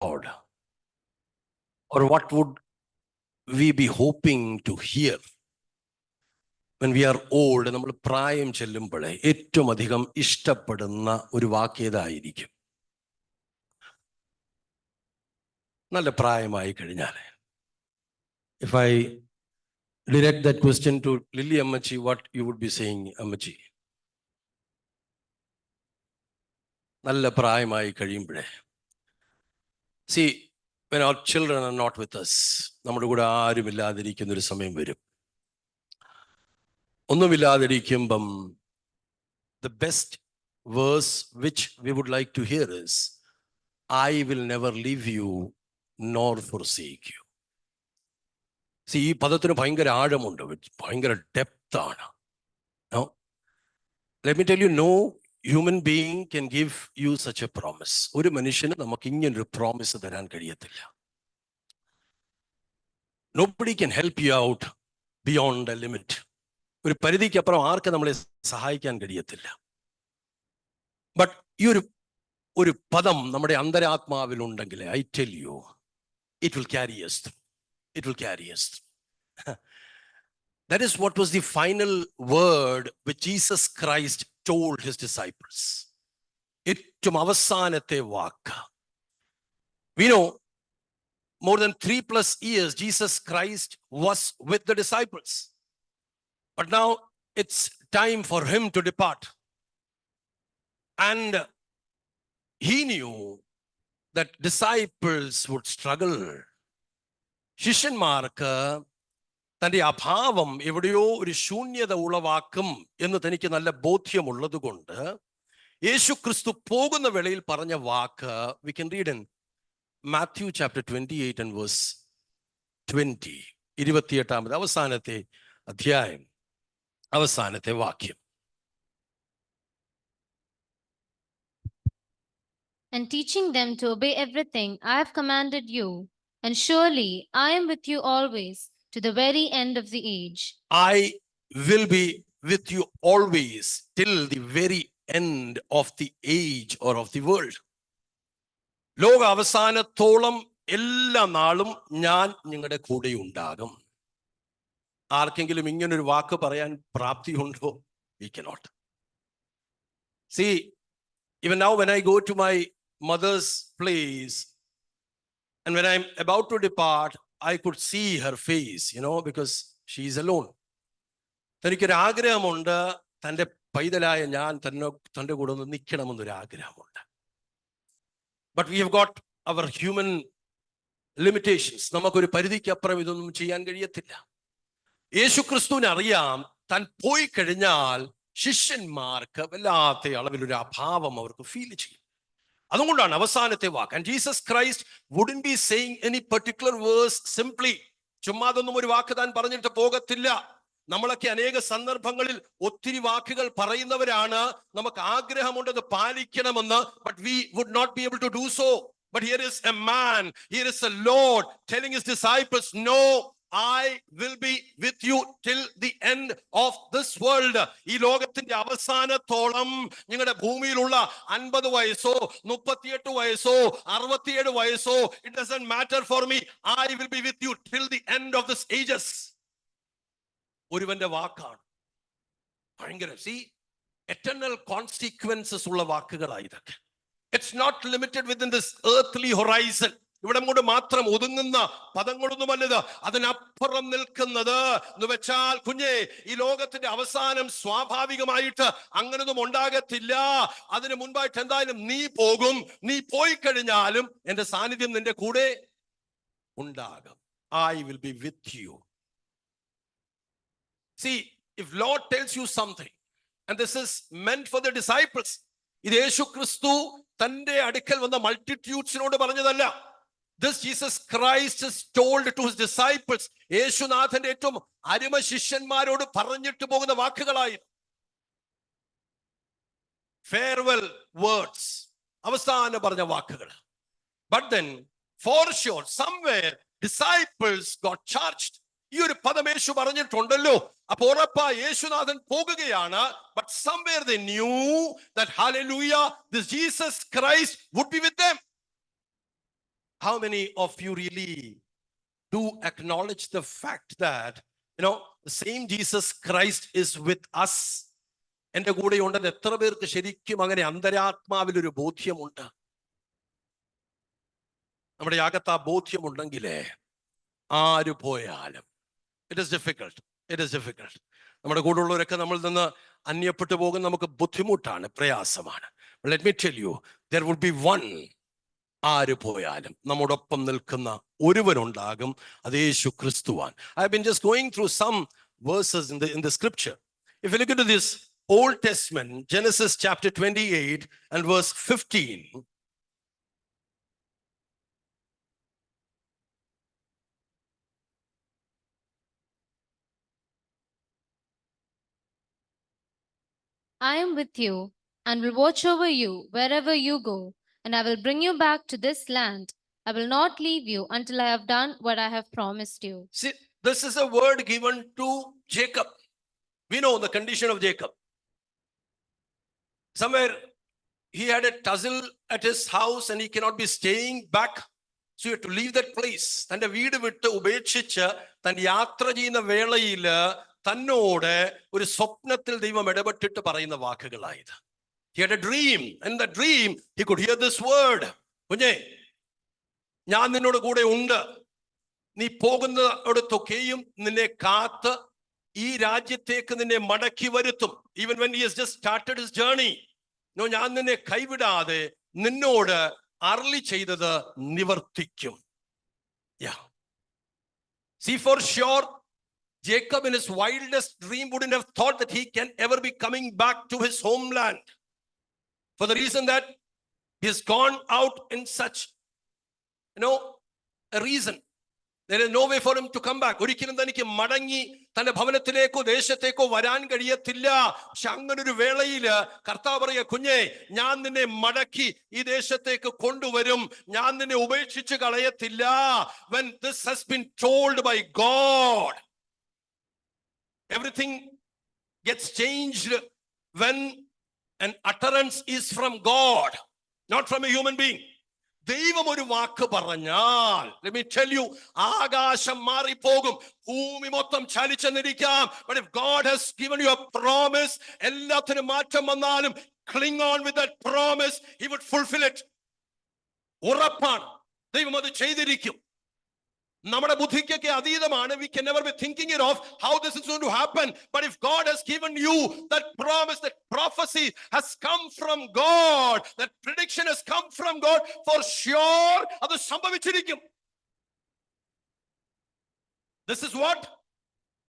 Lord? Or what would we be hoping to hear when we are old? നമ്മൾ പ്രായം ചെല്ലുമ്പോഴേ ഏറ്റവും അധികം ഇഷ്ടപ്പെടുന്ന ഒരു വാക്യേതായിരിക്കും? നല്ല പ്രായമായി കഴിഞ്ഞാൽ, if I direct that question to Lily Ammachi, what you would be saying, Ammachi? നല്ല പ്രായമായി കഴിയുമ്പോഴേ, see, when our children are not with us, നമ്മുടെ കൂടെ ആരുമില്ലാതിരിക്കുന്ന ഒരു സമയം വരും. ഒന്നുമില്ലാതിരിക്കുമ്പം the best verse which we would like to hear is, I will never leave you nor forsake you. See, ഈ പദത്തിന് ഭയങ്കര ആഴമുണ്ട്, ഭയങ്കര ഡെപ്ത് ആണ്. No? Let me tell you, no human being can give you such a promise. ഒരു മനുഷ്യന് നമുക്ക് ഇങ്ങനൊരു promise തരാൻ കഴിയത്തില്ല. Nobody can help you out beyond a limit. ഒരു പരിധിക്കപ്പുറം ആർക്ക് നമ്മളെ സഹായിക്കാൻ കഴിയത്തില്ല. ബട്ട് ഈ ഒരു പദം നമ്മുടെ അന്തരാത്മാവിലുണ്ടെങ്കിൽ, I tell you, it will carry us through. It will carry us through. That is what was the final word which Jesus Christ told his disciples. ഏറ്റവും അവസാനത്തെ വാക്ക്. We know more than 3+ years Jesus Christ was with the disciples. But now it's time for him to depart. And he knew that disciples would struggle. ശിഷ്യന്മാർക്ക് തൻ്റെ അഭാവം എവിടെയോ ഒരു ശൂന്യത ഉളവാക്കും എന്ന് തനിക്ക് നല്ല ബോധ്യമുള്ളത് കൊണ്ട് യേശു ക്രിസ്തു പോകുന്ന വേളയിൽ പറഞ്ഞ വാക്ക് we can read in Matthew chapter 28 and verse 20. 28ാമത്തെ അവസാനത്തെ അധ്യായം, അവസാനത്തെ വാക്യം. And teaching them to obey everything I have commanded you, and surely I am with you always, to the very end of the age. I will be with you always till the very end of the age or of the world. ലോക അവസാനത്തോളം എല്ലാ നാളും ഞാൻ നിങ്ങളുടെ കൂടെ ഉണ്ടാകും. ആർക്കെങ്കിലും ഇങ്ങനൊരു വാക്ക് പറയാൻ പ്രാപ്തിയുണ്ടോ? We cannot. See, even now when I go to my mother's place, and when I'm about to depart, I could see her face, because she is alone. തനിക്കൊരു ആഗ്രഹമുണ്ട്, തൻ്റെ പൈതലായ ഞാൻ തൻ്റെ കൂടെ ഒന്ന് നിൽക്കണമെന്നൊരു ആഗ്രഹമുണ്ട്. But we have got our human limitations. നമുക്കൊരു പരിധിക്കപ്പുറം ഇതൊന്നും ചെയ്യാൻ കഴിയത്തില്ല. യേശു ക്രിസ്തുവിനെ അറിയാം, താൻ പോയി കഴിഞ്ഞാൽ ശിഷ്യന്മാർക്ക് വല്ലാത്ത അളവിലൊരു അഭാവം അവർക്ക് ഫീൽ ചെയ്യും. അതുകൊണ്ടാണ് അവസാനത്തെ വാക്ക്. And Jesus Christ wouldn't be saying any particular verse simply. ചുമ്മാതൊന്നും ഒരു വാക്ക് താൻ പറഞ്ഞിട്ട് പോകത്തില്ല. നമ്മളൊക്കെ അനേക സന്ദർഭങ്ങളിൽ ഒത്തിരി വാക്കുകൾ പറയുന്നവരാണ്, നമുക്ക് ആഗ്രഹമുണ്ടത് പാലിക്കണമെന്ന്. But we would not be able to do so. But here is a man, here is a Lord telling his disciples, no, I will be with you till the end of this world. ഈ ലോകത്തിന്റെ അവസാനത്തോളം നിങ്ങളുടെ ഭൂമിയിലുള്ള 50 വയസ്സോ 38 വയസ്സോ 67 വയസ്സോ, it doesn't matter for me. I will be with you till the end of this ages. ഒരുവന്റെ വാക്കാണ് ഭയങ്കര. See, eternal consequences ഉള്ള വാക്കുകളാണ് ഇതൊക്കെ. It's not limited within this earthly horizon. ഇവിടെ കൊണ്ട് മാത്രം ഒതുങ്ങുന്ന പദങ്ങളൊന്നുമല്ലത്. അതിനപ്പുറം നിൽക്കുന്നത് എന്ന് വെച്ചാൽ, കുഞ്ഞേ, ഈ ലോകത്തിന്റെ അവസാനം സ്വാഭാവികമായിട്ട് അങ്ങനൊന്നും ഉണ്ടാകത്തില്ല. അതിന് മുൻപായിട്ട് എന്തായാലും നീ പോകും. നീ പോയി കഴിഞ്ഞാലും എന്റെ സാന്നിധ്യം നിന്റെ കൂടെ ഉണ്ടാകും. I will be with you. See, if Lord tells you something, and this is meant for the disciples, ഇത് യേശു ക്രിസ്തു തന്റെ അടുക്കൽ വന്ന മൾട്ടിറ്റ്യൂഡ്സിനോട് പറഞ്ഞതല്ല. This Jesus Christ is told to his disciples. യേശുനാഥന്റെ ഏറ്റവും അരുമ ശിഷ്യന്മാരോട് പറഞ്ഞിട്ട് പോകുന്ന വാക്കുകളായി. Farewell words, അവസാനം പറഞ്ഞ വാക്കുകൾ. But then for sure somewhere disciples got charged. ഈ ഒരു പദം യേശു പറഞ്ഞിട്ടുണ്ടല്ലോ, അപ്പൊ ഉറപ്പാ യേശുനാഥൻ പോകുകയാണ്. But somewhere they knew that hallelujah, this Jesus Christ would be with them. how many of you really do acknowledge the fact that, the same Jesus Christ is with us? എൻ്റെ കൂടെ ഉണ്ടെന്ന് എത്ര പേർക്ക് ശരിക്കും അങ്ങനെ അന്തരാത്മാവിലൊരു ബോധ്യമുണ്ട്? നമ്മുടെ അകത്ത് ആ ബോധ്യമുണ്ടെങ്കിലേ ആര് പോയാലും ഇറ്റ് ഇസ് ഡിഫിക്കൾട്ട്. നമ്മുടെ കൂടെ ഉള്ളവരൊക്കെ നമ്മളിൽ നിന്ന് അന്യപ്പെട്ടു പോകും, നമുക്ക് ബുദ്ധിമുട്ടാണ്, പ്രയാസമാണ്. Let me tell you, there will be one. ആര് പോയാലും നമ്മോടൊപ്പം നിൽക്കുന്ന ഒരുവനുണ്ടാകും, അത് യേശു ക്രിസ്തുവാൻ. I have been just going through some verses in the scripture. If you look into this Old Testament, Genesis chapter 28 and verse 15. I am with you and will watch over you wherever you go, and I will bring you back to this land. I will not leave you until I have done what I have promised you. See, this is a word given to Jacob. We know the condition of Jacob. Somewhere he had a tussle at his house and he cannot be staying back. So he had to leave that place. തന്റെ വീട് വിട്ട് ഉപേക്ഷിച്ച് തൻ യാത്ര ചെയ്യുന്ന വേളയിൽ തന്നോട് ഒരു സ്വപ്നത്തിൽ ദൈവം ഇടപെട്ടിട്ട് പറയുന്ന വാക്കുകളായത്. He had a dream, and the dream he could hear this word. കുഞ്ഞേ, ഞാൻ നിന്നോട് കൂടെ ഉണ്ട്, നീ പോകുന്നിടത്തൊക്കെയും നിന്നെ കാത്ത് ഈ രാജ്യത്തേക്ക് നിന്നെ മടക്കി വരുത്തും. Even when he has just started his journey, ഞാൻ നിന്നെ കൈവിടാതെ നിന്നോട് അരുളി ചെയ്തത് നിവർത്തിക്കും. Yeah. See, for sure, Jacob in his wildest dream wouldn't have thought that he can ever be coming back to his homeland, for the reason that he has gone out in such, a reason. There is no way for him to come back. ഒരിക്കലും തനിക്ക് മടങ്ങി തന്റെ ഭവനത്തിലേക്കോ ദേശത്തേക്കോ വരാൻ കഴിയത്തില്ല. പക്ഷെ അങ്ങനൊരു വേളയില് കർത്താവ് പറയുക, കുഞ്ഞേ, ഞാൻ നിന്നെ മടക്കി ഈ ദേശത്തേക്ക് കൊണ്ടുവരും, ഞാൻ നിന്നെ ഉപേക്ഷിച്ച് കളയത്തില്ല. When this has been told by God, everything gets changed when an utterance is from God, not from a human being. ദൈവം ഒരു വാക്ക് പറഞ്ഞാൽ, let me tell you, ആകാശം മാറിപ്പോകും, ഭൂമി മൊത്തം ചലിച്ചെന്നിരിക്കാം. But if God has given you a promise, എല്ലാത്തിനും മാറ്റം വന്നാലും cling on with that promise, he would fulfill it. ഉറപ്പാണ്, ദൈവം അത് ചെയ്തിരിക്കും. നമ്മുടെ ബുദ്ധിക്കൊക്കെ അതീതമാണ്. We can never be thinking it of how this is going to happen. But if God has given you that promise, that prophecy has come from God, that prediction has come from God, for sure അത് സംഭവിച്ചിരിക്കും. This is what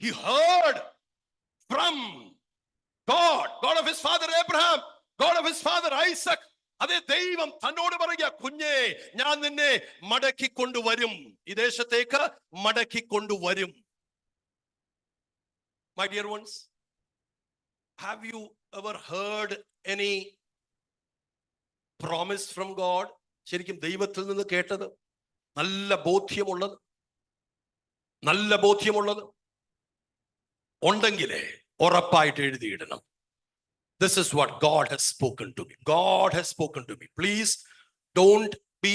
he heard from God, God of his father Abraham, God of his father Isaac. അതേ ദൈവം തന്നോട് പറയുക, കുഞ്ഞേ, ഞാൻ നിന്നെ മടക്കിക്കൊണ്ടുവരും, ഈ ദേശത്തേക്ക് മടക്കിക്കൊണ്ടുവരും. My dear ones, have you ever heard any promise from God? ശരിക്കും ദൈവത്തിൽ നിന്ന് കേട്ടത്, നല്ല ബോധ്യമുള്ളത് ഉണ്ടെങ്കിലേ ഉറപ്പായിട്ട് എഴുതിയിടണം. This is what God has spoken to me. God has spoken to me. Please don't be,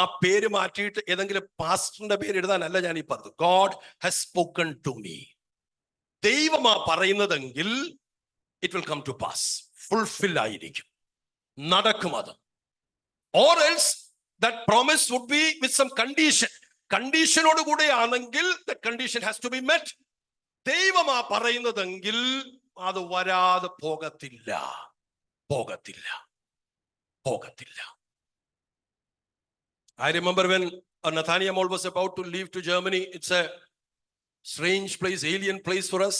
ആ പേര് മാറ്റിയിട്ട് ഏതെങ്കിലും പാസ്റ്ററിന്റെ പേര് എഴുതാനല്ല ഞാൻ ഈ പറഞ്ഞത്. God has spoken to me. ദൈവമാ പറയുന്നതെങ്കിൽ it will come to pass. Fulfill ആയിരിക്കും, നടക്കും അത്. Or else that promise would be with some condition. കണ്ടീഷനോട് കൂടെ ആണെങ്കിൽ that condition has to be met. ദൈവമാ പറയുന്നതെങ്കിൽ അത് വരാതെ പോകത്തില്ല. I remember when Nathaniel was about to leave to Germany. It's a strange place, alien place for us.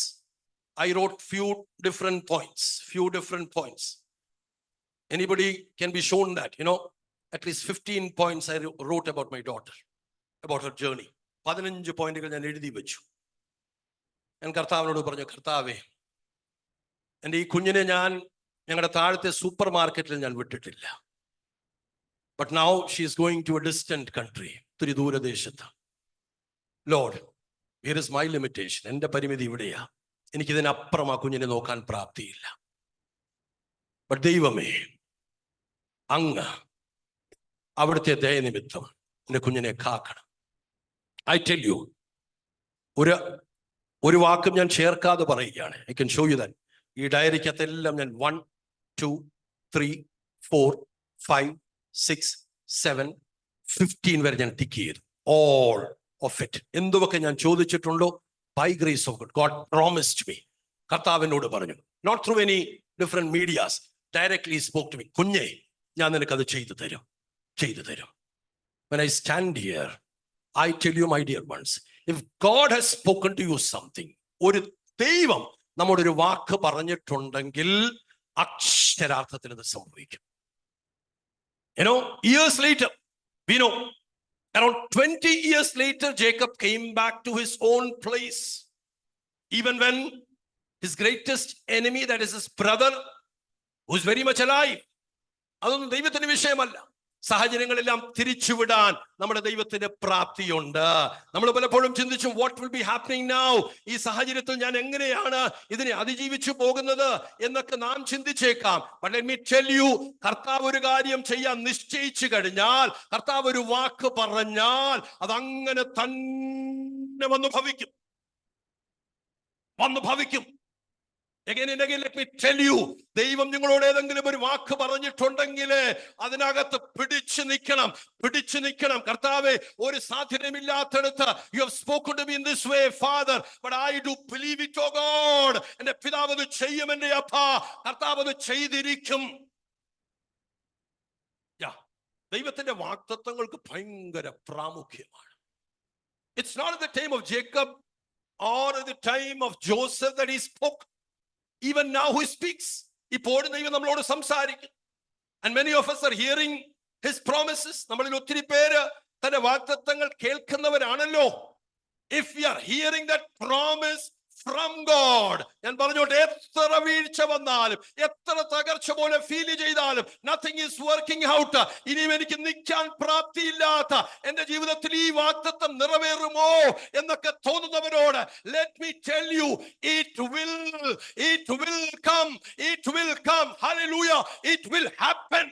I wrote few different points. Anybody can be shown that, at least 15 points I wrote about my daughter, about her journey. 15 പോയിന്റുകൾ ഞാൻ എഴുതി വെച്ചു. ഞാൻ കർത്താവിനോട് പറഞ്ഞു, കർത്താവേ, എൻ്റെ ഈ കുഞ്ഞിനെ ഞങ്ങളുടെ താഴത്തെ സൂപ്പർ മാർക്കറ്റിൽ ഞാൻ വിട്ടിട്ടില്ല. But now she is going to a distant country, ഒത്തിരി ദൂരദേശത്ത്. Lord, here is my limitation. എൻ്റെ പരിമിതി ഇവിടെയാ, എനിക്കിതിനപ്പുറം ആ കുഞ്ഞിനെ നോക്കാൻ പ്രാപ്തിയില്ല. But ദൈവമേ, അങ്ങ് അവിടുത്തെ ദയനിമിത്തം നിന്റെ കുഞ്ഞിനെ കാക്കണം. ഐ ടെൽ യു, ഒരു വാക്കും ഞാൻ ചേർക്കാതെ പറയുകയാണ്. I can show you that. ഈ ഡയറിക്കകത്തെല്ലാം ഞാൻ 1, 2, 3, 4, 5, 6, 7, 15 വരെ ഞാൻ ടിക്ക് ചെയ്തു. All of it. എന്തൊക്കെ ഞാൻ ചോദിച്ചിട്ടുണ്ടോ, by grace of god, god promised me. കർത്താവിനോട് പറഞ്ഞു, not through any different medias, directly spoke to me. കുഞ്ഞെ, ഞാൻ നിനക്കത് ചെയ്തു തരും. When I stand here, I tell you, my dear ones, if God has spoken to you something, ഒരു ദൈവം നമ്മുടെ ഒരു വാക്ക് പറഞ്ഞിട്ടുണ്ടെങ്കിൽ അക്ഷരാർത്ഥത്തിൽ അത് സംഭവിക്കും. Years later, we know, around 20 years later, Jacob came back to his own place. Even when his greatest enemy, that is his brother, who is very much alive, അതൊന്നും ദൈവത്തിന്റെ വിഷയമല്ല. സാഹചര്യങ്ങളെല്ലാം തിരിച്ചുവിടാൻ നമ്മുടെ ദൈവത്തിന്റെ പ്രാപ്തിയുണ്ട്. നമ്മൾ പലപ്പോഴും ചിന്തിച്ചു, what will be happening now, ഈ സാഹചര്യത്തിൽ ഞാൻ എങ്ങനെയാണ് ഇതിനെ അതിജീവിച്ചു പോകുന്നത് എന്നൊക്കെ നാം ചിന്തിച്ചേക്കാം. But let me tell you, കർത്താവ് ഒരു കാര്യം ചെയ്യാൻ നിശ്ചയിച്ചു കഴിഞ്ഞാൽ, കർത്താവ് ഒരു വാക്ക് പറഞ്ഞാൽ അതങ്ങനെ തന്നെ വന്നു ഭവിക്കും. Again and again, let me tell you, ദൈവം നിങ്ങളോട് ഏതെങ്കിലും ഒരു വാക്ക് പറഞ്ഞിട്ടുണ്ടെങ്കിൽ അതിനകത്ത് പിടിച്ചു നിൽക്കണം. കർത്താവേ, ഒരു സാധ്യതയില്ലാത്തടുത്ത് you have spoken to me in this way, Father, but I do believe it, oh God. എന്റെ പിതാവ് അത് ചെയ്യും, എന്റെ അപ്പാ. കർത്താവ് അത് ചെയ്തിരിക്കും. ദൈവത്തിന്റെ വാഗ്ദത്തങ്ങൾക്ക് ഭയങ്കര പ്രാമുഖ്യമാണ്. It's not at the time of Jacob or at the time of Joseph that he spoke. Even now he speaks. ഇപ്പോഴും ദൈവം നമ്മളോട് സംസാരിക്കും. And many of us are hearing his promises. നമ്മളിൽ ഒത്തിരി പേര് തന്റെ വാഗ്ദത്തങ്ങൾ കേൾക്കുന്നവരാണല്ലോ. If we are hearing that promise from God, ഞാൻ പറഞ്ഞോട്ടെ, എത്ര വീഴ്ച വന്നാലും, എത്ര തകർച്ച പോലെ ഫീൽ ചെയ്താലും, nothing is working out, ഇനിയും എനിക്ക് നിൽക്കാൻ പ്രാപ്തിയില്ലാത്ത എന്റെ ജീവിതത്തിൽ ഈ വാഗ്ദത്തം നിറവേറുമോ എന്നൊക്കെ തോന്നുന്നവരോട്, let me tell you, it will come, hallelujah, it will happen.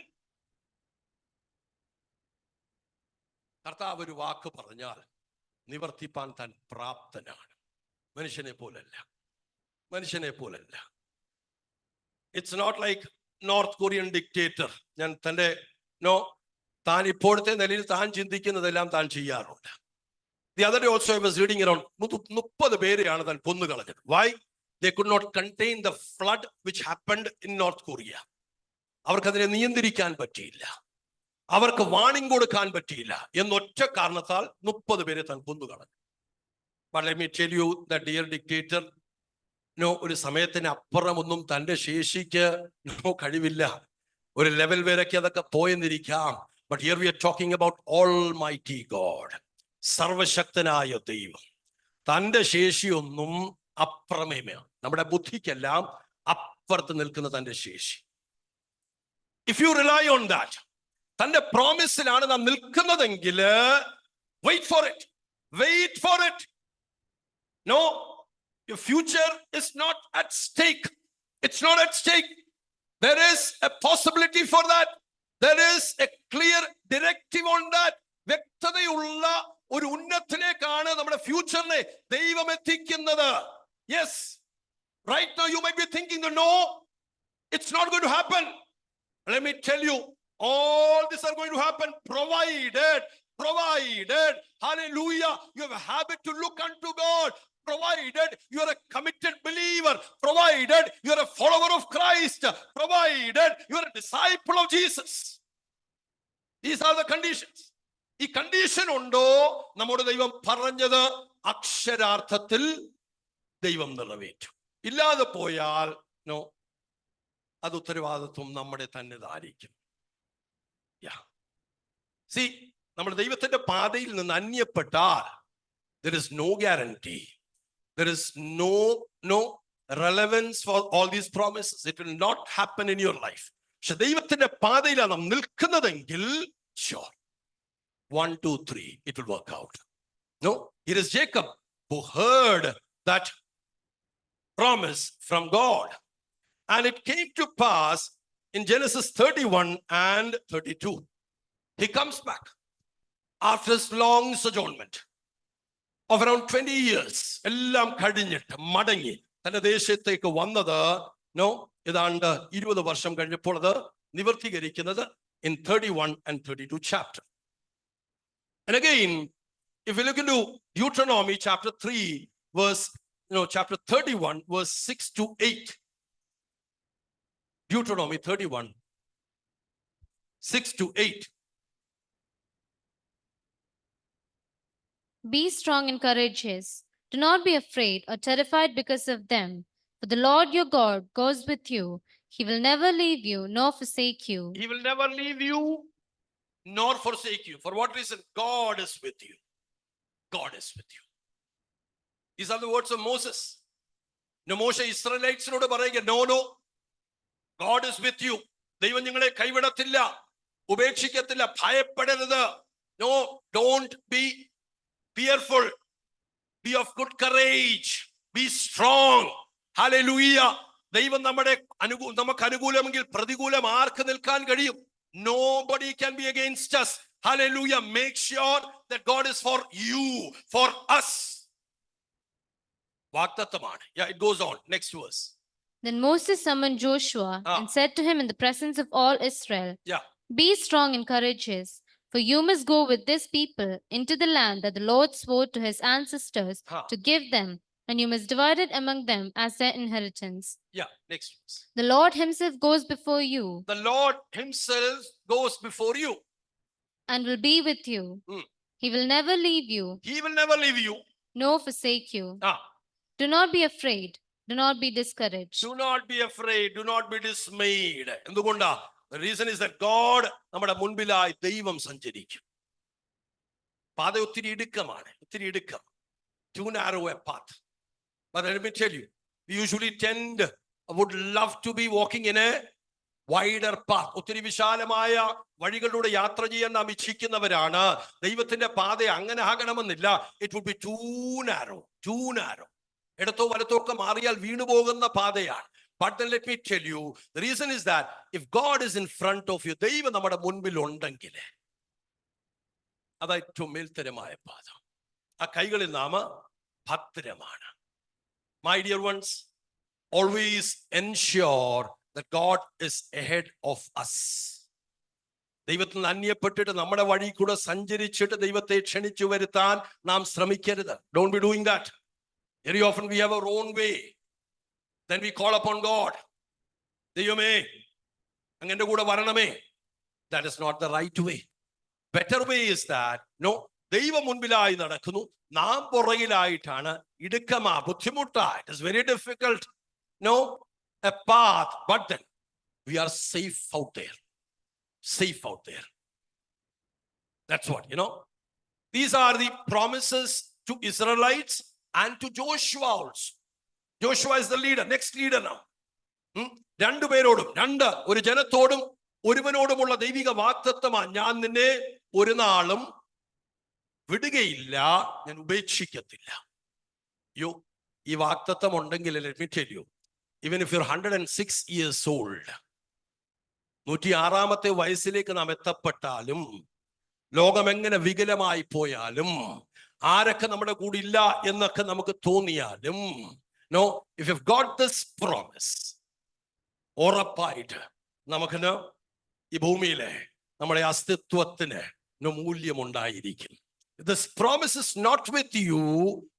കർത്താവ് ഒരു വാക്ക് പറഞ്ഞാൽ നിവർത്തിപ്പാൻ താൻ പ്രാപ്തനാണ്. മനുഷ്യനെ പോലല്ല. It's not like North Korean dictator. ഞാൻ താൻ ഇപ്പോഴത്തെ നിലയിൽ താൻ ചിന്തിക്കുന്നതെല്ലാം താൻ ചെയ്യാറുണ്ട്. The other day also I was reading around 30 പേരെയാണ് താൻ കൊന്നുകളഞ്ഞത്. Why? They could not contain the flood which happened in North Korea. അവർക്കതിനെ നിയന്ത്രിക്കാൻ പറ്റിയില്ല, അവർക്ക് വാണിംഗ് കൊടുക്കാൻ പറ്റിയില്ല എന്നൊറ്റ കാരണത്താൽ 30 പേരെ താൻ കൊന്നുകളഞ്ഞു. But let me tell you, that dear dictator, ഒരു സമയത്തിന് അപ്പുറമൊന്നും തന്റെ ശേഷിക്ക് കഴിവില്ല. ഒരു ലെവൽ വരെയൊക്കെ അതൊക്കെ പോയെന്നിരിക്കാം. But here we are talking about Almighty God, സർവശക്തനായ ദൈവം. തന്റെ ശേഷിയൊന്നും അപ്പുറമേമാണ്, നമ്മുടെ ബുദ്ധിക്കെല്ലാം അപ്പുറത്ത് നിൽക്കുന്ന തന്റെ ശേഷി. If you rely on that, തന്റെ പ്രോമിസിലാണ് നാം നിൽക്കുന്നതെങ്കിൽ, wait for it. No, your future is not at stake. It's not at stake. There is a possibility for that. There is a clear directive on that. വ്യക്തതയുള്ള ഒരു ഉന്നതത്തിലേക്കാണ് നമ്മുടെ ഫ്യൂച്ചറിനെ ദൈവം എത്തിക്കുന്നത്. Yes, right now you might be thinking, no, it's not going to happen. Let me tell you, all these are going to happen provided, hallelujah, you have a habit to look unto God, provided you are a committed believer, provided you are a follower of Christ, provided you are a disciple of Jesus. These are the conditions. ഈ condition ഉണ്ടോ, നമ്മുടെ ദൈവം പറഞ്ഞത് അക്ഷരാർത്ഥത്തിൽ ദൈവം നിറവേറ്റും. ഇല്ലാതെ പോയാൽ അത് ഉത്തരവാദിത്വം നമ്മുടെ തന്നെതായിരിക്കും. നമ്മുടെ ദൈവത്തിന്റെ പാതയിൽ നിന്ന് അന്യപ്പെട്ടാൽ there is no guarantee, there is no relevance for all these promises. It will not happen in your life. പക്ഷെ ദൈവത്തിന്റെ പാതയിലാണ് നാം നിൽക്കുന്നതെങ്കിൽ, sure, 1, 2, 3, it will work out. It is Jacob who heard that promise from God, and it came to pass in Genesis 31 and 32. He comes back. after his long sojournment of around 20 years, എല്ലാം കഴിഞ്ഞിട്ട് മടങ്ങി തന്റെ ദേശത്തേക്ക് വന്നത് ഏതാണ്ട് 20 വർഷം കഴിഞ്ഞപ്പോൾ അത് നിവർത്തീകരിക്കുന്നത് in 31 and 32 chapter. And again, if you look into Deuteronomy chapter 3 verse chapter 31 verse 6 to 8. Deuteronomy 31 6 to 8. Be strong and courageous. Do not be afraid or terrified because of them. For the Lord your God goes with you. He will never leave you nor forsake you. He will never leave you nor forsake you. For what reason? God is with you. God is with you. These are the words of Moses. Moshe ഇസ്രായേലിനോട് പറയുക, no, God is with you. ദൈവം നിങ്ങളെ കൈവിടത്തില്ല, ഉപേക്ഷിക്കത്തില്ല, ഭയപ്പെടരുത്. No, don't be fearful. Be of good courage. Be strong. Hallelujah. ദൈവം നമുക്ക് അനുകൂലമെങ്കിൽ പ്രതികൂലം ആർക്ക് നിൽക്കാൻ കഴിയും? Nobody can be against us. Hallelujah. Make sure that God is for you, for us. വാഗ്ദത്തമാണ്. Yeah, it goes on. Next verse. Then Moses summoned Joshua and said to him in the presence of all Israel, Be strong and courageous, for you must go with this people into the land that the Lord swore to his ancestors to give them, and you must divide it among them as their inheritance. Yeah, next verse. The Lord himself goes before you. The Lord himself goes before you. And will be with you. He will never leave you. He will never leave you. Nor forsake you. Do not be afraid. Do not be discouraged. Do not be afraid. Do not be dismayed. എന്തുകൊണ്ടാ? The reason is that God നമ്മുടെ മുൻപിലായി ദൈവം സഞ്ചരിക്കും. പാത ഒത്തിരി ഇടുക്കമാണ്, ഒത്തിരി ഇടുക്കം. Too narrow a path. But let me tell you, we usually would love to be walking in a wider path. ഒത്തിരി വിശാലമായ വഴികളിലൂടെ യാത്ര ചെയ്യാൻ നാം ഇച്ഛിക്കുന്നവരാണ്. ദൈവത്തിന്റെ പാത അങ്ങനെ ആകണമെന്നില്ല. It would be too narrow. ഇടത്തോ വലത്തോ ഒക്കെ മാറിയാൽ വീണുപോകുന്ന പാതയാണ്. But then let me tell you, the reason is that if God is in front of you, ദൈവം നമ്മുടെ മുൻപിൽ ഉണ്ടെങ്കിൽ അത് ഏറ്റവും മേൽത്തരമായ പാത. ആ കൈകളിൽ നാം ഭദ്രമാണ്. My dear ones, always ensure that God is ahead of us. ദൈവത്തിൽ നിന്ന് അന്യപ്പെട്ടിട്ട് നമ്മുടെ വഴി കൂടെ സഞ്ചരിച്ചിട്ട് ദൈവത്തെ ക്ഷണിച്ചു വരുത്താൻ നാം ശ്രമിക്കരുത്. Don't be doing that. Very often we have our own way. Then we call upon God. ദൈവമേ അങ്ങന്റെ കൂടെ വരണമേ. That is not the right way. Better way is that ദൈവം മുൻപിലായി നടക്കുന്നു, നാം പുറകിലായിട്ടാണ്. ഇടുക്കമാ, ബുദ്ധിമുട്ടാ. It is very difficult. A path, but then we are safe out there. Safe out there. That's what, These are the promises to Israelites and to Joshua also. Joshua is the leader, next leader now. രണ്ടുപേരോടും, ഒരു ജനത്തോടും ഒരുവനോടുമുള്ള ദൈവിക വാഗ്ദത്തമാണ്. ഞാൻ നിന്നെ ഒരു നാളും വിടുകയില്ല, ഞാൻ ഉപേക്ഷിക്കത്തില്ല. ഈ വാഗ്ദത്തം ഉണ്ടെങ്കിൽ let me tell you, even if you're 106 years old, 106ാമത്തെ വയസ്സിലേക്ക് നാം എത്തപ്പെട്ടാലും, ലോകം എങ്ങനെ വികലമായി പോയാലും, ആരൊക്കെ നമ്മുടെ കൂടെ ഇല്ല എന്നൊക്കെ നമുക്ക് തോന്നിയാലും, if you've got this promise, ഉറപ്പായിട്ട് നമുക്കിന് ഈ ഭൂമിയിലെ നമ്മുടെ അസ്തിത്വത്തിന് മൂല്യമുണ്ടായിരിക്കും. If this promise is not with you,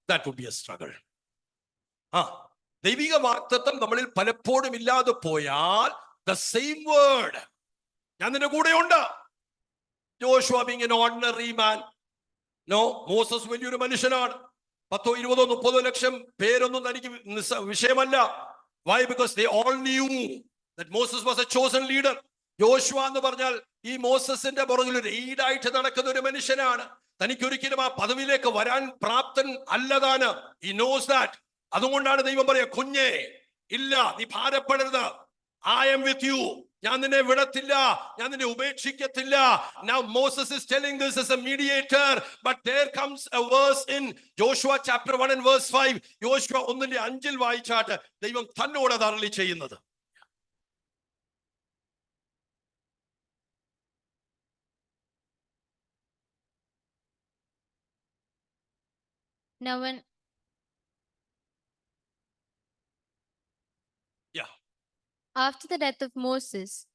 that would be a struggle. ദൈവിക വാഗ്ദത്തം നമ്മളിൽ പലപ്പോഴും ഇല്ലാതെ പോയാൽ, the same word, ഞാൻ നിന്റെ കൂടെയുണ്ട്. Joshua being an ordinary man, Moses വലിയൊരു മനുഷ്യനാണ്. 10, 20, 30 ലക്ഷം പേരൊന്നും തനിക്ക് വിഷയമല്ല. Why? Because they all knew that Moses was a chosen leader. Joshua എന്ന് പറഞ്ഞാൽ ഈ മോസസിന്റെ പുറകിൽ ഒരു ലീഡായിട്ട് നടക്കുന്ന ഒരു മനുഷ്യനാണ്. തനിക്കൊരിക്കലും ആ പദവിയിലേക്ക് വരാൻ പ്രാപ്തൻ അല്ലതാണ്. He knows that. അതുകൊണ്ടാണ് ദൈവം പറയാ, കുഞ്ഞേ ഇല്ല, നീ ഭാരപ്പെടരുത്. I am with you. ഞാൻ നിന്നെ വിടത്തില്ല, ഞാൻ നിന്നെ ഉപേക്ഷിക്കത്തില്ല. Now Moses is telling this as a mediator, but there comes a verse in Joshua chapter 1 and verse 5. Joshua 1:5 വായിച്ചാട്ട് ദൈവം തന്നോട് അത് അരുളി ചെയ്യുന്നത്. Now when Yeah. after the death of Moses,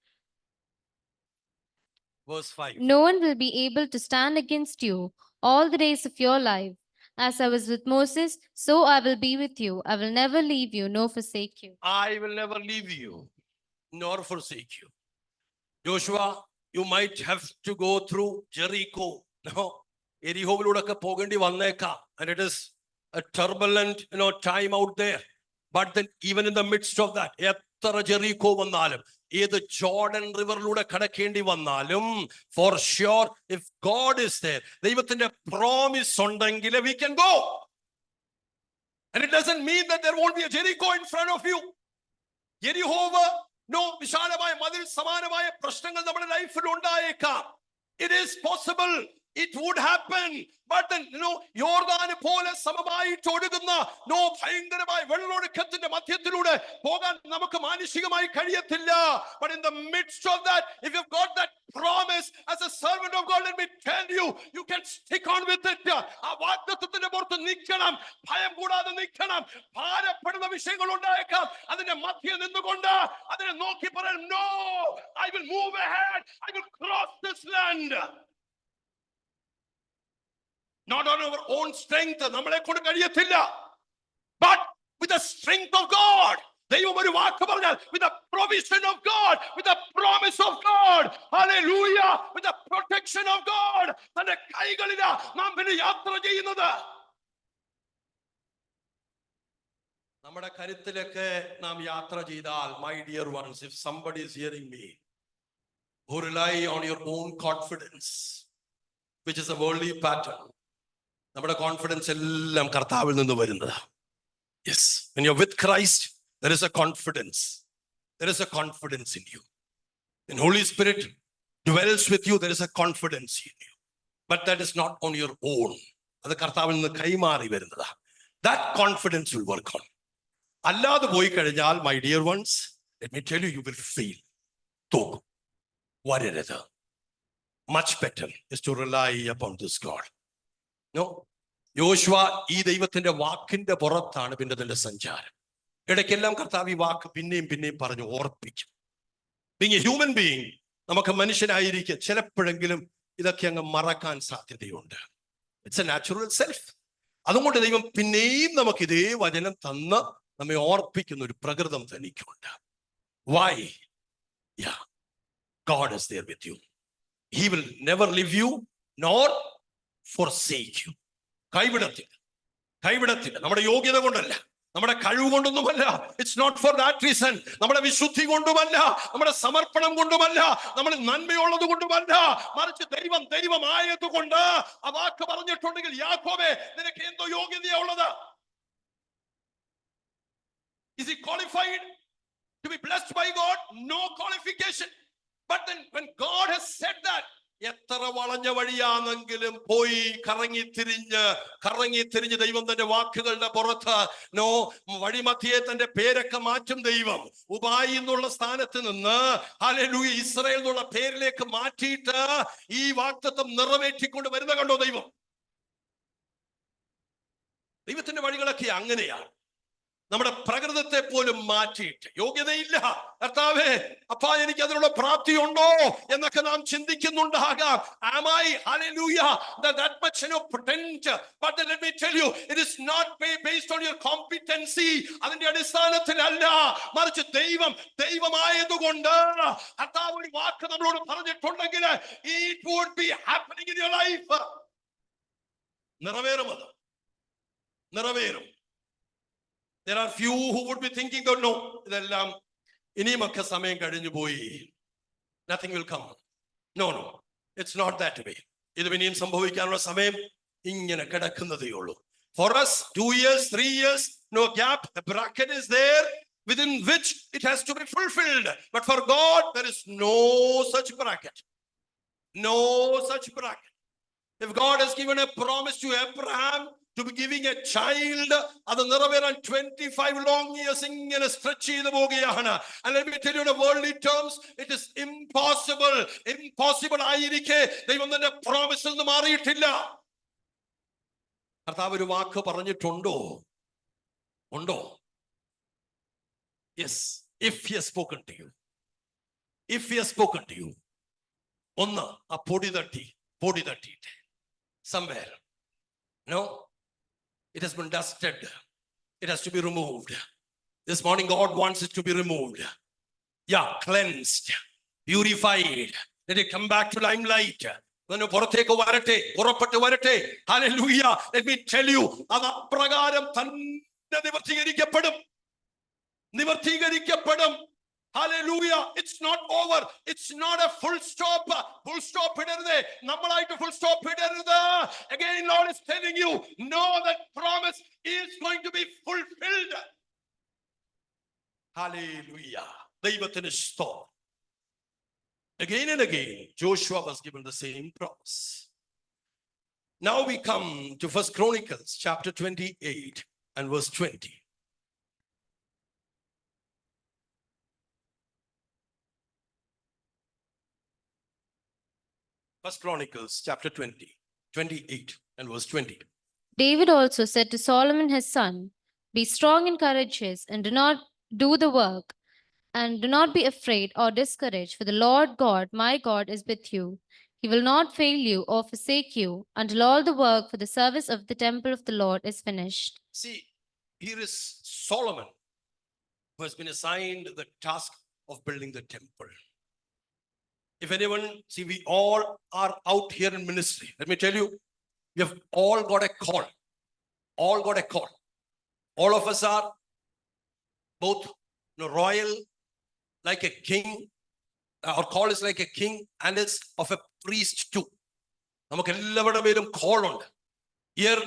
Verse 5. no one will be able to stand against you all the days of your life. As I was with Moses, so I will be with you. I will never leave you nor forsake you. I will never leave you nor forsake you. Joshua, you might have to go through Jericho. No, എരിഹോവിലൂടെയൊക്കെ പോകേണ്ടി വന്നേക്കാം. And it is a turbulent, time out there. But then even in the midst of that, എത്ര Jericho വന്നാലും, ഏത് Jordan റിവറിലൂടെ കടക്കേണ്ടി വന്നാലും, for sure, if God is there, ദൈവത്തിന്റെ promise ഉണ്ടെങ്കിൽ we can go. And it doesn't mean that there won't be a Jericho in front of you. യെരിഹോവ് വിശാലമായ മതിൽ സമാനമായ പ്രശ്നങ്ങൾ നമ്മുടെ ലൈഫിൽ ഉണ്ടായേക്കാം. It is possible. It would happen. But then, യോർദാന് പോലെ സമമായിട്ട് ഒഴുകുന്ന ഭയങ്കരമായ വെള്ളൊഴുക്കത്തിന്റെ മധ്യത്തിലൂടെ പോകാൻ നമുക്ക് മാനുഷികമായി കഴിയത്തില്ല. But in the midst of that, if you've got that promise as a servant of God, let me tell you, you can stick on with it. ആ വാഗ്ദത്തത്തിന്റെ പുറത്ത് നിൽക്കണം, ഭയം കൂടാതെ നിൽക്കണം. ഭാരപ്പെടുന്ന വിഷയങ്ങൾ ഉണ്ടായേക്കാം, അതിന്റെ മധ്യ നിന്നുകൊണ്ട് അതിനെ നോക്കി പറയാം, no, I will move ahead, I will cross this land. Not on our own strength, നമ്മളെ കൊണ്ട് കഴിയത്തില്ല, but with the strength of God. ദൈവം ഒരു വാക്ക് പറഞ്ഞാൽ, with the provision of God, with the promise of God, hallelujah, with the protection of God, തന്റെ കൈകളിലാ നാം പിന്നെ യാത്ര ചെയ്യുന്നത്. നമ്മുടെ കരുത്തിലൊക്കെ നാം യാത്ര ചെയ്താൽ, my dear ones, if somebody is hearing me who rely on your own confidence, which is a worldly pattern, നമ്മുടെ കോൺഫിഡൻസ് എല്ലാം കർത്താവിൽ നിന്ന് വരുന്നത്. Yes, when you're with Christ, there is a confidence. There is a confidence in you. When Holy Spirit dwells with you, there is a confidence in you. But that is not on your own. അത് കർത്താവിൽ നിന്ന് കൈമാറി വരുന്നതാ. That confidence will work on. അല്ലാതെ പോയി കഴിഞ്ഞാൽ, my dear ones, let me tell you, you will fail. തോക്കും, വരരുത്. Much better is to rely upon this God. യോശുവ ഈ ദൈവത്തിന്റെ വാക്കിന്റെ പുറത്താണ് പിന്നെ തന്റെ സഞ്ചാരം. ഇടയ്ക്കെല്ലാം കർത്താവ് ഈ വാക്ക് പിന്നെയും പിന്നെയും പറഞ്ഞു ഓർപ്പിക്കും. ബീങ് എ ഹ്യൂമൻ ബീയിങ്, നമുക്ക് മനുഷ്യനായിരിക്കും, ചിലപ്പോഴെങ്കിലും ഇതൊക്കെ അങ്ങ് മറക്കാൻ സാധ്യതയുണ്ട്. It's A natural self. അതുകൊണ്ട് ദൈവം പിന്നെയും നമുക്ക് ഇതേ വചനം തന്ന് നമ്മെ ഓർപ്പിക്കുന്ന ഒരു പ്രകൃതം തനിക്കുണ്ട്. Why? Yeah, God is there with you. He will never leave you nor forsake you. കൈവിടത്തില്ല. നമ്മുടെ യോഗ്യത കൊണ്ടല്ല, നമ്മുടെ കഴിവ് കൊണ്ടൊന്നുമല്ല. It's not for that reason. നമ്മുടെ വിശുദ്ധി കൊണ്ടുമല്ല, നമ്മുടെ സമർപ്പണം കൊണ്ടുമല്ല, നമ്മൾ നന്മയുള്ളത് കൊണ്ടുമല്ല, മറിച്ച് ദൈവമായതുകൊണ്ട്. ആ വാക്ക് പറഞ്ഞിട്ടുണ്ടെങ്കിൽ, യാക്കോബേ നിനക്ക് എന്തോ യോഗ്യതയാ ഉള്ളത്? Is he qualified to be blessed by God? No qualification. But then when God has said that, എത്ര വളഞ്ഞ വഴിയാണെങ്കിലും പോയി കറങ്ങി തിരിഞ്ഞ് ദൈവം തന്റെ വാക്കുകളുടെ പുറത്ത് വഴിമധ്യേ തന്റെ പേരൊക്കെ മാറ്റും. ദൈവം ഉബായി എന്നുള്ള സ്ഥാനത്ത് നിന്ന് ഹല്ലേലൂയ ഇസ്രായേൽ എന്നുള്ള പേരിലേക്ക് മാറ്റിയിട്ട് ഈ വാഗ്ദത്തം നിറവേറ്റിക്കൊണ്ട് വരുന്ന കണ്ടോ ദൈവം. ദൈവത്തിന്റെ വഴികളൊക്കെ അങ്ങനെയാണ്. നമ്മുടെ പ്രകൃതത്തെ പോലും മാറ്റിയിട്ട്, യോഗ്യതയില്ല കർത്താവേ, അപ്പാ എനിക്ക് അതിനുള്ള പ്രാപ്തി ഉണ്ടോ എന്നൊക്കെ നാം ചിന്തിക്കുന്നുണ്ടാകാം. Am I, hallelujah, that much potent? But let me tell you, it is not based on your competency. അതിന്റെ അടിസ്ഥാനത്തിലല്ല, മറിച്ച് ദൈവമായതുകൊണ്ട് കർത്താവ് ഒരു വാക്ക് നമ്മളോട് പറഞ്ഞിട്ടുണ്ടെങ്കിൽ, it would be happening in your life. നിറവേറും. There are few who would be thinking, oh no, ഇതെല്ലാം ഇനിയുമൊക്കെ സമയം കഴിഞ്ഞു പോയി, nothing will come. No, it's not that way. ഇത് ഇനിയും സംഭവിക്കാനുള്ള സമയം ഇങ്ങനെ കിടക്കുന്നതേ ഉള്ളൂ. For us, 2 years, 3 years, no gap. The bracket is there within which it has to be fulfilled. But for God, there is no such bracket. No such bracket. If God has given a promise to Abraham to be giving a child, അത് നിറവേറാൻ 25 long years ഇങ്ങനെ stretch ചെയ്തു പോവുകയാണ്. And let me tell you, in worldly terms, it is impossible ആയിരിക്കെ ദൈവം തന്റെ പ്രോമിസിൽ നിന്ന് മാറിയിട്ടില്ല. കർത്താവ് ഒരു വാക്ക് പറഞ്ഞിട്ടുണ്ടോ? ഉണ്ടോ? Yes. If he has spoken to you, if he has spoken to you, ഒന്ന് ആ പൊടി തട്ടിയിട്ട് somewhere, no, it has been dusted, it has to be removed. This morning God wants it to be removed. Yeah, cleansed, purified. Let it come back to limelight. പുറത്തേക്ക് വരട്ടെ, പുറപ്പെട്ട് വരട്ടെ. Hallelujah. Let me tell you, അത് അപ്രകാരം തന്നെ നിവർത്തീകരിക്കപ്പെടും. Hallelujah. It's not over. It's not a full stop. Full stop ഇടരുത്. നമ്മളായിട്ട് full stop ഇടരുത്. Again, Lord is telling you, know that promise is going to be fulfilled. Hallelujah. ദൈവത്തിന് സ്തോത്രം. Again and again, Joshua was given the same promise. Now we come to 1 Chronicles chapter 28 and verse 20. First Chronicles chapter 28 and verse 20. David also said to Solomon his son, be strong and courageous, and do not do the work, and do not be afraid or discouraged, for the Lord God, my God, is with you. He will not fail you or forsake you until all the work for the service of the temple of the Lord is finished. See, here is Solomon, who has been assigned the task of building the temple. If anyone, see, we all are out here in ministry. Let me tell you, we have all got a call. All got a call. All of us are both royal, like a king. Our call is like a king, and it's of a priest too. നമുക്ക് എല്ലാവരുടെ പേരും call ഉണ്ട്. Year